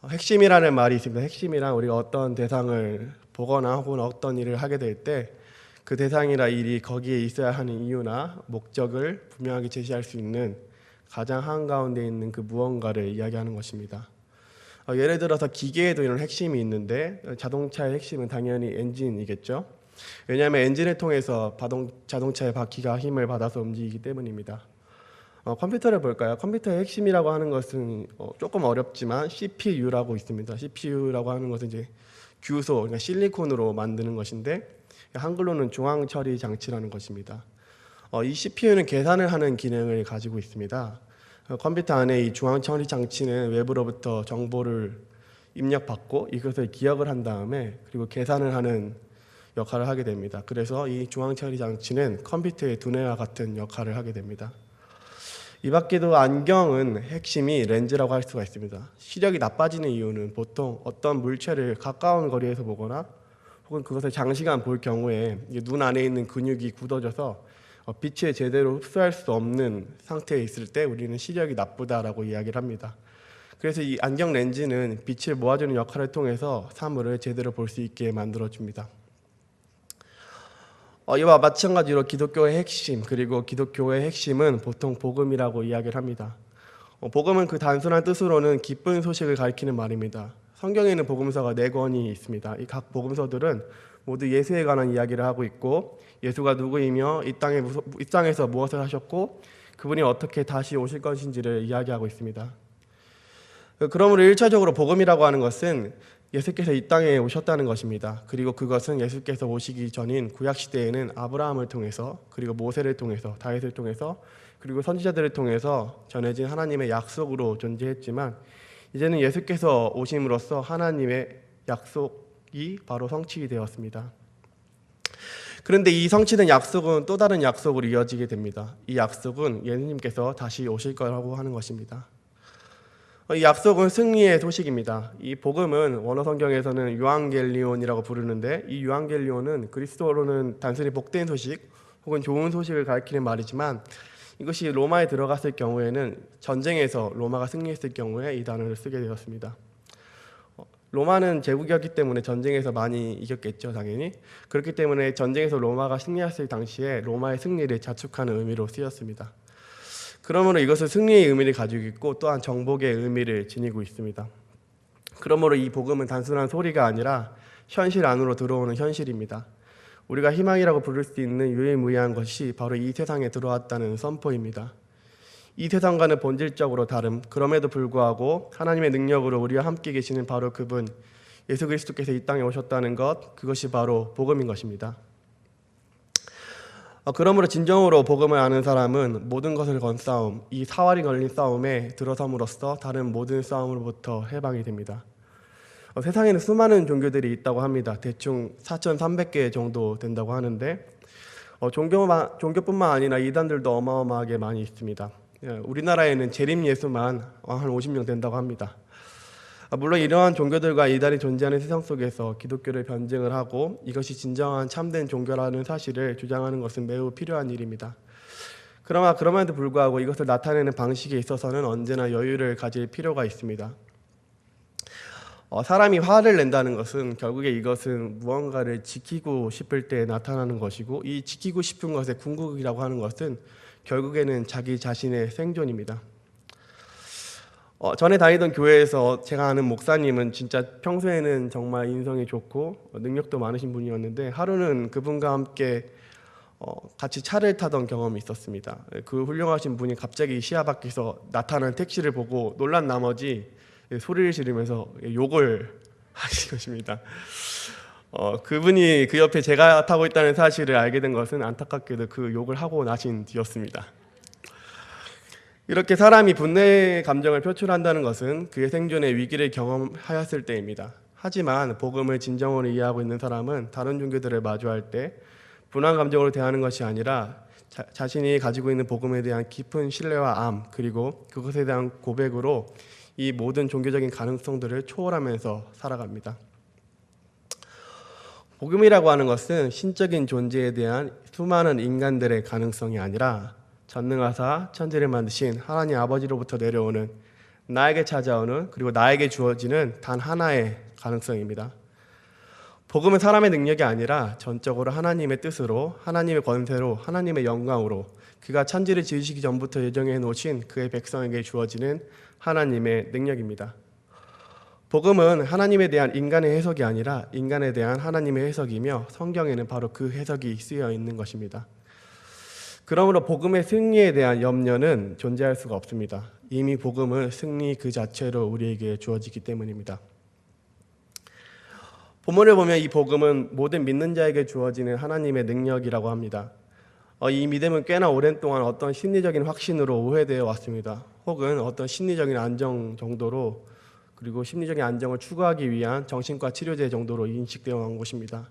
핵심이라는 말이 있습니다. 핵심이란 우리가 어떤 대상을 보거나 혹은 어떤 일을 하게 될 때 그 대상이나 일이 거기에 있어야 하는 이유나 목적을 분명하게 제시할 수 있는 가장 한가운데 있는 그 무언가를 이야기하는 것입니다. 예를 들어서 기계에도 이런 핵심이 있는데 자동차의 핵심은 당연히 엔진이겠죠. 왜냐하면 엔진을 통해서 자동차의 바퀴가 힘을 받아서 움직이기 때문입니다. 컴퓨터를 볼까요? 컴퓨터의 핵심이라고 하는 것은 조금 어렵지만 CPU라고 있습니다. CPU라고 하는 것은 이제 규소, 그러니까 실리콘으로 만드는 것인데 한글로는 중앙 처리 장치라는 것입니다. 이 CPU는 계산을 하는 기능을 가지고 있습니다. 컴퓨터 안에 이 중앙 처리 장치는 외부로부터 정보를 입력받고 이것을 기억을 한 다음에 그리고 계산을 하는 역할을 하게 됩니다. 그래서 이 중앙 처리 장치는 컴퓨터의 두뇌와 같은 역할을 하게 됩니다. 이 밖에도 안경은 핵심이 렌즈라고 할 수가 있습니다. 시력이 나빠지는 이유는 보통 어떤 물체를 가까운 거리에서 보거나 혹은 그것을 장시간 볼 경우에 눈 안에 있는 근육이 굳어져서 빛을 제대로 흡수할 수 없는 상태에 있을 때 우리는 시력이 나쁘다라고 이야기를 합니다. 그래서 이 안경 렌즈는 빛을 모아주는 역할을 통해서 사물을 제대로 볼 수 있게 만들어줍니다. 이와 마찬가지로 기독교의 핵심 그리고 기독교의 핵심은 보통 복음이라고 이야기를 합니다. 복음은 그 단순한 뜻으로는 기쁜 소식을 가리키는 말입니다. 성경에는 복음서가 4권이 있습니다. 이 각 복음서들은 모두 예수에 관한 이야기를 하고 있고 예수가 누구이며 이 땅에서 무엇을 하셨고 그분이 어떻게 다시 오실 것인지를 이야기하고 있습니다. 그러므로 1차적으로 복음이라고 하는 것은 예수께서 이 땅에 오셨다는 것입니다. 그리고 그것은 예수께서 오시기 전인 구약시대에는 아브라함을 통해서 그리고 모세를 통해서 다윗을 통해서 그리고 선지자들을 통해서 전해진 하나님의 약속으로 존재했지만 이제는 예수께서 오심으로써 하나님의 약속이 바로 성취가 되었습니다. 그런데 이 성취된 약속은 또 다른 약속으로 이어지게 됩니다. 이 약속은 예수님께서 다시 오실 거라고 하는 것입니다. 이 약속은 승리의 소식입니다. 이 복음은 원어 성경에서는 유앙겔리온이라고 부르는데 이 유앙겔리온은 그리스도로는 단순히 복된 소식 혹은 좋은 소식을 가리키는 말이지만 이것이 로마에 들어갔을 경우에는 전쟁에서 로마가 승리했을 경우에 이 단어를 쓰게 되었습니다. 로마는 제국이었기 때문에 전쟁에서 많이 이겼겠죠, 당연히. 그렇기 때문에 전쟁에서 로마가 승리했을 당시에 로마의 승리를 자축하는 의미로 쓰였습니다. 그러므로 이것은 승리의 의미를 가지고 있고 또한 정복의 의미를 지니고 있습니다. 그러므로 이 복음은 단순한 소리가 아니라 현실 안으로 들어오는 현실입니다. 우리가 희망이라고 부를 수 있는 유일무이한 것이 바로 이 세상에 들어왔다는 선포입니다. 이 세상과는 본질적으로 다름, 그럼에도 불구하고 하나님의 능력으로 우리와 함께 계시는 바로 그분 예수 그리스도께서 이 땅에 오셨다는 것, 그것이 바로 복음인 것입니다. 그러므로 진정으로 복음을 아는 사람은 모든 것을 건 싸움, 이 사활이 걸린 싸움에 들어섬으로써 다른 모든 싸움으로부터 해방이 됩니다. 세상에는 수많은 종교들이 있다고 합니다. 대충 4,300개 정도 된다고 하는데 종교뿐만 아니라 이단들도 어마어마하게 많이 있습니다. 우리나라에는 재림 예수만 한 50명 된다고 합니다. 물론 이러한 종교들과 이단이 존재하는 세상 속에서 기독교를 변증을 하고 이것이 진정한 참된 종교라는 사실을 주장하는 것은 매우 필요한 일입니다. 그러나 그럼에도 불구하고 이것을 나타내는 방식에 있어서는 언제나 여유를 가질 필요가 있습니다. 사람이 화를 낸다는 것은 결국에 이것은 무언가를 지키고 싶을 때 나타나는 것이고 이 지키고 싶은 것의 궁극이라고 하는 것은 결국에는 자기 자신의 생존입니다. 전에 다니던 교회에서 제가 아는 목사님은 진짜 평소에는 정말 인성이 좋고 능력도 많으신 분이었는데 하루는 그분과 함께 같이 차를 타던 경험이 있었습니다. 그 훌륭하신 분이 갑자기 시야 밖에서 나타난 택시를 보고 놀란 나머지 소리를 지르면서 욕을 하신 것입니다. 그분이 그 옆에 제가 타고 있다는 사실을 알게 된 것은 안타깝게도 그 욕을 하고 나신 뒤였습니다. 이렇게 사람이 분노의 감정을 표출한다는 것은 그의 생존의 위기를 경험하였을 때입니다. 하지만 복음을 진정으로 이해하고 있는 사람은 다른 종교들을 마주할 때 분한 감정으로 대하는 것이 아니라 자신이 가지고 있는 복음에 대한 깊은 신뢰와 암 그리고 그것에 대한 고백으로 이 모든 종교적인 가능성들을 초월하면서 살아갑니다. 복음이라고 하는 것은 신적인 존재에 대한 수많은 인간들의 가능성이 아니라 전능하사 천지를 만드신 하나님 아버지로부터 내려오는 나에게 찾아오는 그리고 나에게 주어지는 단 하나의 가능성입니다. 복음은 사람의 능력이 아니라 전적으로 하나님의 뜻으로, 하나님의 권세로, 하나님의 영광으로 그가 천지를 지으시기 전부터 예정해 놓으신 그의 백성에게 주어지는 하나님의 능력입니다. 복음은 하나님에 대한 인간의 해석이 아니라 인간에 대한 하나님의 해석이며 성경에는 바로 그 해석이 쓰여 있는 것입니다. 그러므로 복음의 승리에 대한 염려는 존재할 수가 없습니다. 이미 복음은 승리 그 자체로 우리에게 주어지기 때문입니다. 본문을 보면 이 복음은 모든 믿는 자에게 주어지는 하나님의 능력이라고 합니다. 이 믿음은 꽤나 오랜 동안 어떤 심리적인 확신으로 오해되어 왔습니다. 혹은 어떤 심리적인 안정 정도로, 그리고 심리적인 안정을 추구하기 위한 정신과 치료제 정도로 인식되어 온 것입니다.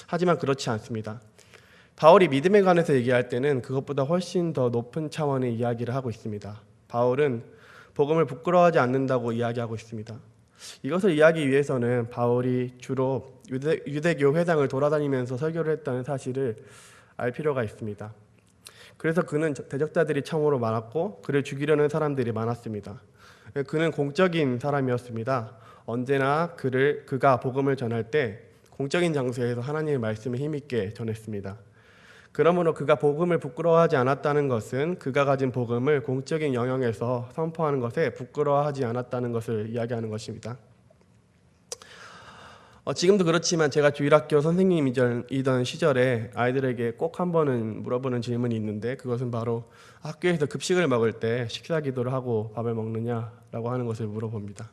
하지만 그렇지 않습니다. 바울이 믿음에 관해서 얘기할 때는 그것보다 훨씬 더 높은 차원의 이야기를 하고 있습니다. 바울은 복음을 부끄러워하지 않는다고 이야기하고 있습니다. 이것을 이해하기 위해서는 바울이 주로 유대교 회당을 돌아다니면서 설교를 했다는 사실을 알 필요가 있습니다. 그래서 그는 대적자들이 참으로 많았고 그를 죽이려는 사람들이 많았습니다. 그는 공적인 사람이었습니다. 언제나 그가 복음을 전할 때 공적인 장소에서 하나님의 말씀을 힘있게 전했습니다. 그러므로 그가 복음을 부끄러워하지 않았다는 것은 그가 가진 복음을 공적인 영역에서 선포하는 것에 부끄러워하지 않았다는 것을 이야기하는 것입니다. 지금도 그렇지만 제가 주일학교 선생님이던 시절에 아이들에게 꼭 한 번은 물어보는 질문이 있는데, 그것은 바로 학교에서 급식을 먹을 때 식사 기도를 하고 밥을 먹느냐라고 하는 것을 물어봅니다.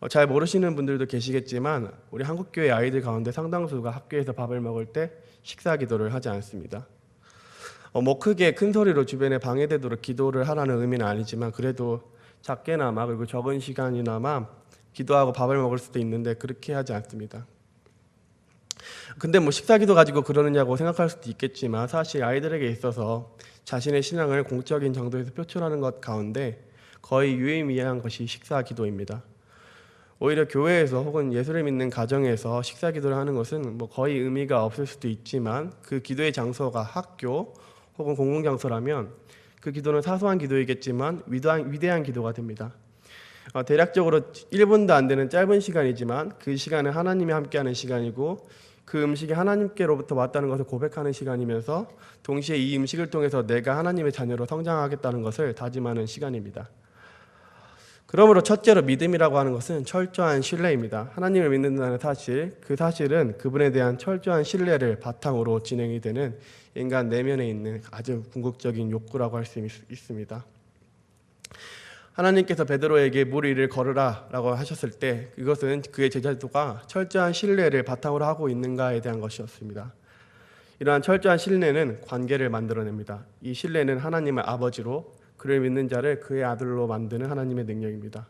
잘 모르시는 분들도 계시겠지만 우리 한국교회 아이들 가운데 상당수가 학교에서 밥을 먹을 때 식사 기도를 하지 않습니다. 크게 큰 소리로 주변에 방해되도록 기도를 하라는 의미는 아니지만 그래도 작게나마 그리고 적은 시간이나마 기도하고 밥을 먹을 수도 있는데 그렇게 하지 않습니다. 근데 식사 기도 가지고 그러느냐고 생각할 수도 있겠지만 사실 아이들에게 있어서 자신의 신앙을 공적인 정도에서 표출하는 것 가운데 거의 유의미한 것이 식사 기도입니다. 오히려 교회에서 혹은 예수를 믿는 가정에서 식사 기도를 하는 것은 거의 의미가 없을 수도 있지만 그 기도의 장소가 학교 혹은 공공장소라면 그 기도는 사소한 기도이겠지만 위대한 기도가 됩니다. 대략적으로 1분도 안 되는 짧은 시간이지만 그 시간은 하나님이 함께하는 시간이고 그 음식이 하나님께로부터 왔다는 것을 고백하는 시간이면서 동시에 이 음식을 통해서 내가 하나님의 자녀로 성장하겠다는 것을 다짐하는 시간입니다. 그러므로 첫째로 믿음이라고 하는 것은 철저한 신뢰입니다. 하나님을 믿는다는 사실, 그 사실은 그분에 대한 철저한 신뢰를 바탕으로 진행이 되는 인간 내면에 있는 아주 궁극적인 욕구라고 할 수 있습니다. 하나님께서 베드로에게 물 위를 걸으라 라고 하셨을 때 이것은 그의 제자도가 철저한 신뢰를 바탕으로 하고 있는가에 대한 것이었습니다. 이러한 철저한 신뢰는 관계를 만들어냅니다. 이 신뢰는 하나님을 아버지로, 그를 믿는 자를 그의 아들로 만드는 하나님의 능력입니다.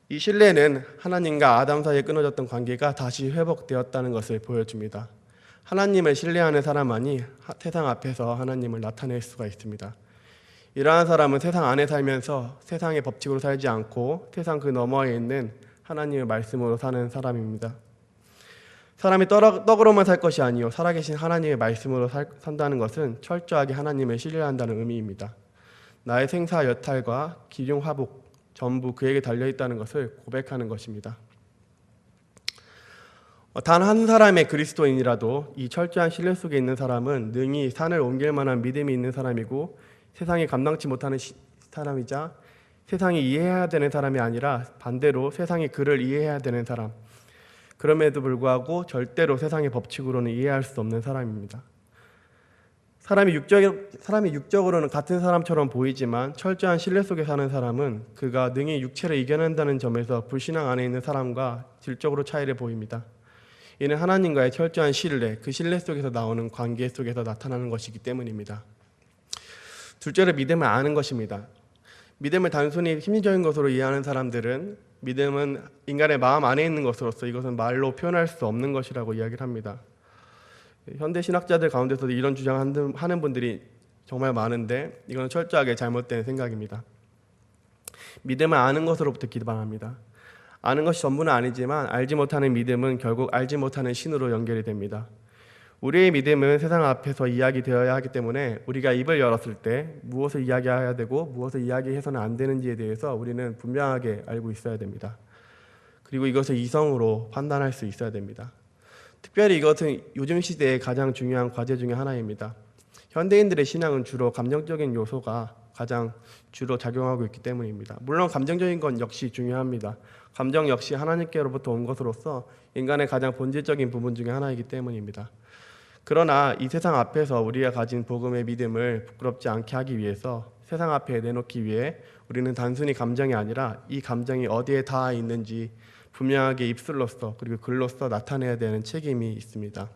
이 신뢰는 하나님과 아담 사이에 끊어졌던 관계가 다시 회복되었다는 것을 보여줍니다. 하나님을 신뢰하는 사람만이 세상 앞에서 하나님을 나타낼 수가 있습니다. 이러한 사람은 세상 안에 살면서 세상의 법칙으로 살지 않고 세상 그 너머에 있는 하나님의 말씀으로 사는 사람입니다. 사람이 떡으로만 살 것이 아니요 살아계신 하나님의 말씀으로 산다는 것은 철저하게 하나님을 신뢰한다는 의미입니다. 나의 생사 여탈과 기륭 화복 전부 그에게 달려있다는 것을 고백하는 것입니다. 단 한 사람의 그리스도인이라도 이 철저한 신뢰 속에 있는 사람은 능히 산을 옮길 만한 믿음이 있는 사람이고 세상이 감당치 못하는 사람이자 세상이 이해해야 되는 사람이 아니라 반대로 세상이 그를 이해해야 되는 사람, 그럼에도 불구하고 절대로 세상의 법칙으로는 이해할 수 없는 사람입니다. 사람이 육적으로는 같은 사람처럼 보이지만 철저한 신뢰 속에 사는 사람은 그가 능히 육체를 이겨낸다는 점에서 불신앙 안에 있는 사람과 질적으로 차이를 보입니다. 이는 하나님과의 철저한 신뢰, 그 신뢰 속에서 나오는 관계 속에서 나타나는 것이기 때문입니다. 둘째로 믿음을 아는 것입니다. 믿음을 단순히 심리적인 것으로 이해하는 사람들은 믿음은 인간의 마음 안에 있는 것으로서 이것은 말로 표현할 수 없는 것이라고 이야기를 합니다. 현대 신학자들 가운데서도 이런 주장하는 분들이 정말 많은데 이건 철저하게 잘못된 생각입니다. 믿음을 아는 것으로부터 기반합니다. 아는 것이 전부는 아니지만 알지 못하는 믿음은 결국 알지 못하는 신으로 연결이 됩니다. 우리의 믿음은 세상 앞에서 이야기되어야 하기 때문에 우리가 입을 열었을 때 무엇을 이야기해야 되고 무엇을 이야기해서는 안 되는지에 대해서 우리는 분명하게 알고 있어야 됩니다. 그리고 이것을 이성으로 판단할 수 있어야 됩니다. 특별히 이것은 요즘 시대의 가장 중요한 과제 중에 하나입니다. 현대인들의 신앙은 주로 감정적인 요소가 가장 주로 작용하고 있기 때문입니다. 물론 감정적인 건 역시 중요합니다. 감정 역시 하나님께로부터 온 것으로서 인간의 가장 본질적인 부분 중에 하나이기 때문입니다. 그러나 이 세상 앞에서 우리가 가진 복음의 믿음을 부끄럽지 않게 하기 위해서 세상 앞에 내놓기 위해 우리는 단순히 감정이 아니라 이 감정이 어디에 닿아 있는지 분명하게 입술로서 그리고 글로서 나타내야 되는 책임이 있습니다.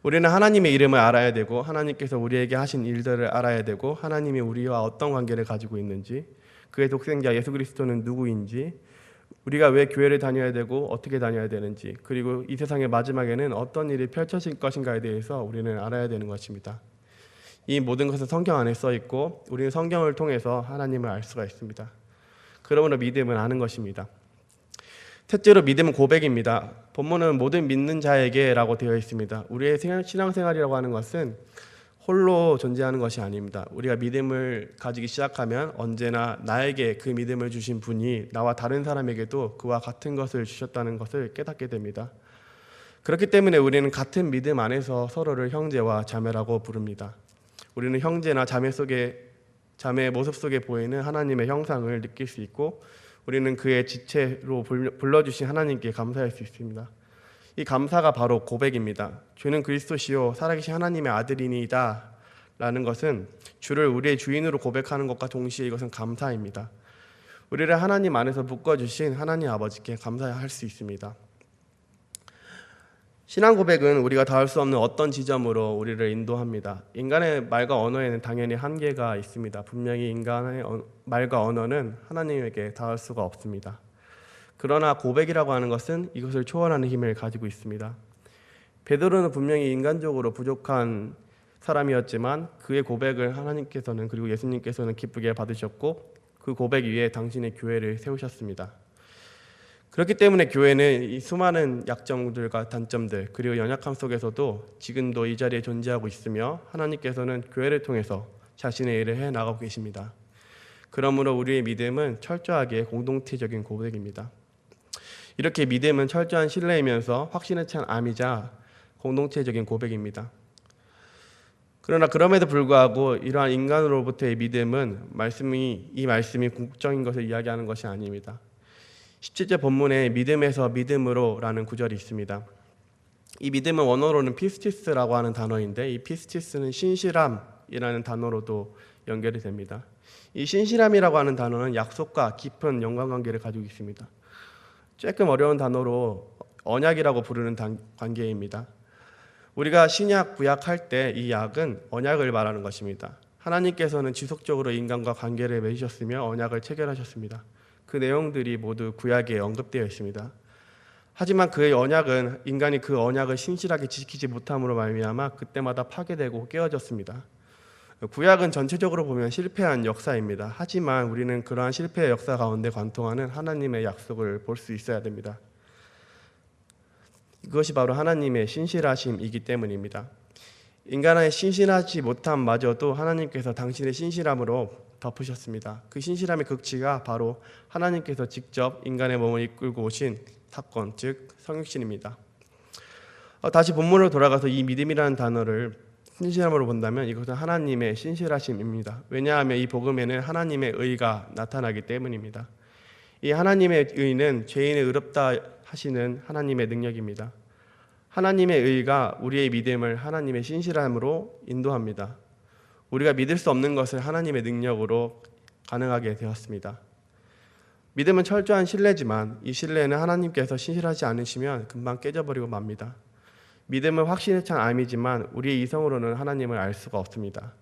우리는 하나님의 이름을 알아야 되고 하나님께서 우리에게 하신 일들을 알아야 되고 하나님이 우리와 어떤 관계를 가지고 있는지, 그의 독생자 예수 그리스도는 누구인지, 우리가 왜 교회를 다녀야 되고 어떻게 다녀야 되는지, 그리고 이 세상의 마지막에는 어떤 일이 펼쳐질 것인가에 대해서 우리는 알아야 되는 것입니다. 이 모든 것은 성경 안에 써 있고 우리는 성경을 통해서 하나님을 알 수가 있습니다. 그러므로 믿음은 아는 것입니다. 첫째로 믿음은 고백입니다. 본문은 모든 믿는 자에게 라고 되어 있습니다. 우리의 신앙생활이라고 하는 것은 홀로 존재하는 것이 아닙니다. 우리가 믿음을 가지기 시작하면 언제나 나에게 그 믿음을 주신 분이 나와 다른 사람에게도 그와 같은 것을 주셨다는 것을 깨닫게 됩니다. 그렇기 때문에 우리는 같은 믿음 안에서 서로를 형제와 자매라고 부릅니다. 우리는 형제나 자매의 모습 속에 보이는 하나님의 형상을 느낄 수 있고 우리는 그의 지체로 불러주신 하나님께 감사할 수 있습니다. 이 감사가 바로 고백입니다. 주는 그리스도시요 살아계신 하나님의 아들이니이다 라는 것은 주를 우리의 주인으로 고백하는 것과 동시에 이것은 감사입니다. 우리를 하나님 안에서 묶어주신 하나님 아버지께 감사할 수 있습니다. 신앙 고백은 우리가 닿을 수 없는 어떤 지점으로 우리를 인도합니다. 인간의 말과 언어에는 당연히 한계가 있습니다. 분명히 인간의 말과 언어는 하나님에게 닿을 수가 없습니다. 그러나 고백이라고 하는 것은 이것을 초월하는 힘을 가지고 있습니다. 베드로는 분명히 인간적으로 부족한 사람이었지만 그의 고백을 하나님께서는 그리고 예수님께서는 기쁘게 받으셨고 그 고백 위에 당신의 교회를 세우셨습니다. 그렇기 때문에 교회는 이 수많은 약점들과 단점들 그리고 연약함 속에서도 지금도 이 자리에 존재하고 있으며 하나님께서는 교회를 통해서 자신의 일을 해나가고 계십니다. 그러므로 우리의 믿음은 철저하게 공동체적인 고백입니다. 이렇게 믿음은 철저한 신뢰이면서 확신에 찬 암이자 공동체적인 고백입니다. 그러나 그럼에도 불구하고 이러한 인간으로부터의 믿음은 이 말씀이 궁극적인 것을 이야기하는 것이 아닙니다. 17절 본문에 믿음에서 믿음으로 라는 구절이 있습니다. 이 믿음은 원어로는 피스티스라고 하는 단어인데 이 피스티스는 신실함이라는 단어로도 연결이 됩니다. 이 신실함이라고 하는 단어는 약속과 깊은 연관관계를 가지고 있습니다. 조금 어려운 단어로 언약이라고 부르는 관계입니다. 우리가 신약, 구약 할 때 이 약은 언약을 말하는 것입니다. 하나님께서는 지속적으로 인간과 관계를 맺으셨으며 언약을 체결하셨습니다. 그 내용들이 모두 구약에 언급되어 있습니다. 하지만 그의 언약은 인간이 그 언약을 신실하게 지키지 못함으로 말미암아 그때마다 파괴되고 깨어졌습니다. 구약은 전체적으로 보면 실패한 역사입니다. 하지만 우리는 그러한 실패의 역사 가운데 관통하는 하나님의 약속을 볼 수 있어야 됩니다. 이것이 바로 하나님의 신실하심이기 때문입니다. 인간의 신실하지 못함마저도 하나님께서 당신의 신실함으로 덮으셨습니다. 그 신실함의 극치가 바로 하나님께서 직접 인간의 몸을 이끌고 오신 사건, 즉 성육신입니다. 다시 본문으로 돌아가서 이 믿음이라는 단어를 신실함으로 본다면 이것은 하나님의 신실하심입니다. 왜냐하면 이 복음에는 하나님의 의가 나타나기 때문입니다. 이 하나님의 의는 죄인을 의롭다 하시는 하나님의 능력입니다. 하나님의 의가 우리의 믿음을 하나님의 신실함으로 인도합니다. 우리가 믿을 수 없는 것을 하나님의 능력으로 가능하게 되었습니다. 믿음은 철저한 신뢰지만 이 신뢰는 하나님께서 신실하지 않으시면 금방 깨져버리고 맙니다. 믿음은 확신에 찬 암이지만 우리의 이성으로는 하나님을 알 수가 없습니다.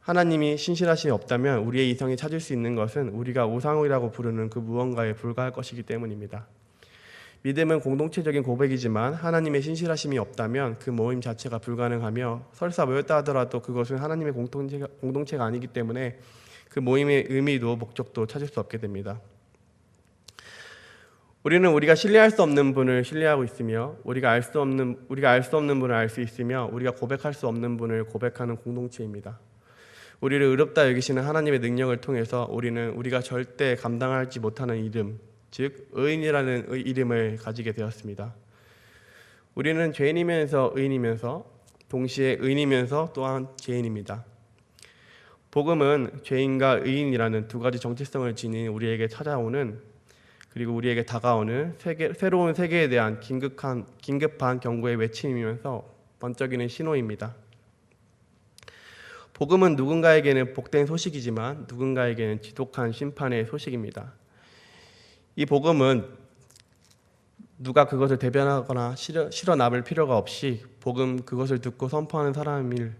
하나님이 신실하심이 없다면 우리의 이성이 찾을 수 있는 것은 우리가 우상이라고 부르는 그 무언가에 불과할 것이기 때문입니다. 믿음은 공동체적인 고백이지만 하나님의 신실하심이 없다면 그 모임 자체가 불가능하며 설사 모였다 하더라도 그것은 하나님의 공동체가 아니기 때문에 그 모임의 의미도 목적도 찾을 수 없게 됩니다. 우리는 우리가 신뢰할 수 없는 분을 신뢰하고 있으며 우리가 알 수 없는 분을 알 수 있으며 우리가 고백할 수 없는 분을 고백하는 공동체입니다. 우리를 의롭다 여기시는 하나님의 능력을 통해서 우리는 우리가 절대 감당하지 못하는 이름, 즉 의인이라는 이름을 가지게 되었습니다. 우리는 죄인이면서 의인이면서 동시에 의인이면서 또한 죄인입니다. 복음은 죄인과 의인이라는 두 가지 정체성을 지닌 우리에게 찾아오는 그리고 우리에게 다가오는 새로운 세계에 대한 긴급한 경고의 외침이면서 번쩍이는 신호입니다. 복음은 누군가에게는 복된 소식이지만 누군가에게는 지독한 심판의 소식입니다. 이 복음은 누가 그것을 대변하거나 실어 나쁠 필요가 없이 그것을 듣고 선포하는 사람일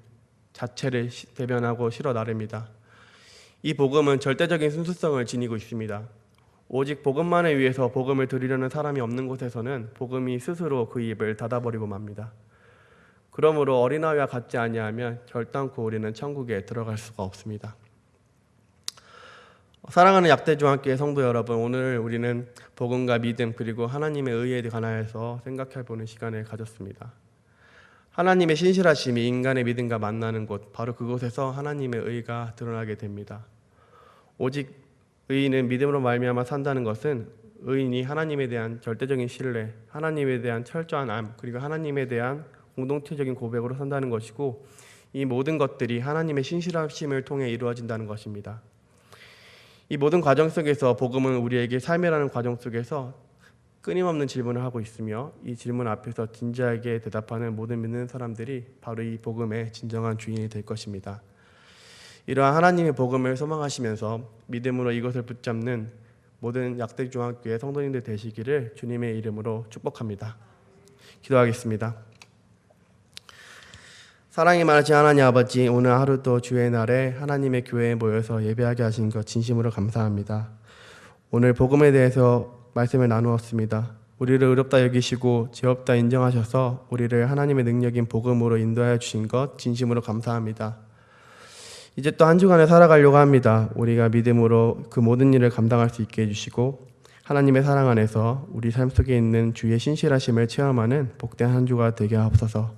자체를 대변하고 실어 나릅니다. 이 복음은 절대적인 순수성을 지니고 있습니다. 오직 복음만을 위해서 복음을 들으려는 사람이 없는 곳에서는 복음이 스스로 그 입을 닫아버리고 맙니다. 그러므로 어린아이와 같지 아니하면 결단코 우리는 천국에 들어갈 수가 없습니다. 사랑하는 약대중학교의 성도 여러분, 오늘 우리는 복음과 믿음 그리고 하나님의 의에 관하여서 생각해보는 시간을 가졌습니다. 하나님의 신실하심이 인간의 믿음과 만나는 곳, 바로 그곳에서 하나님의 의가 드러나게 됩니다. 오직 의인은 믿음으로 말미암아 산다는 것은 의인이 하나님에 대한 절대적인 신뢰, 하나님에 대한 철저한 암, 그리고 하나님에 대한 공동체적인 고백으로 산다는 것이고, 이 모든 것들이 하나님의 신실하심을 통해 이루어진다는 것입니다. 이 모든 과정 속에서 복음은 우리에게 삶이라는 과정 속에서 끊임없는 질문을 하고 있으며, 이 질문 앞에서 진지하게 대답하는 모든 믿는 사람들이 바로 이 복음의 진정한 주인이 될 것입니다. 이러한 하나님의 복음을 소망하시면서 믿음으로 이것을 붙잡는 모든 약대중학교의 성도님들 되시기를 주님의 이름으로 축복합니다. 기도하겠습니다. 사랑이 많으신 하나님 아버지, 오늘 하루도 주의 날에 하나님의 교회에 모여서 예배하게 하신 것 진심으로 감사합니다. 오늘 복음에 대해서 말씀을 나누었습니다. 우리를 의롭다 여기시고 죄 없다 인정하셔서 우리를 하나님의 능력인 복음으로 인도하여 주신 것 진심으로 감사합니다. 이제 또 한 주간을 살아가려고 합니다. 우리가 믿음으로 그 모든 일을 감당할 수 있게 해주시고 하나님의 사랑 안에서 우리 삶 속에 있는 주의 신실하심을 체험하는 복된 한 주가 되게 하옵소서.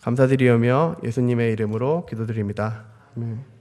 감사드리오며 예수님의 이름으로 기도드립니다. 아멘.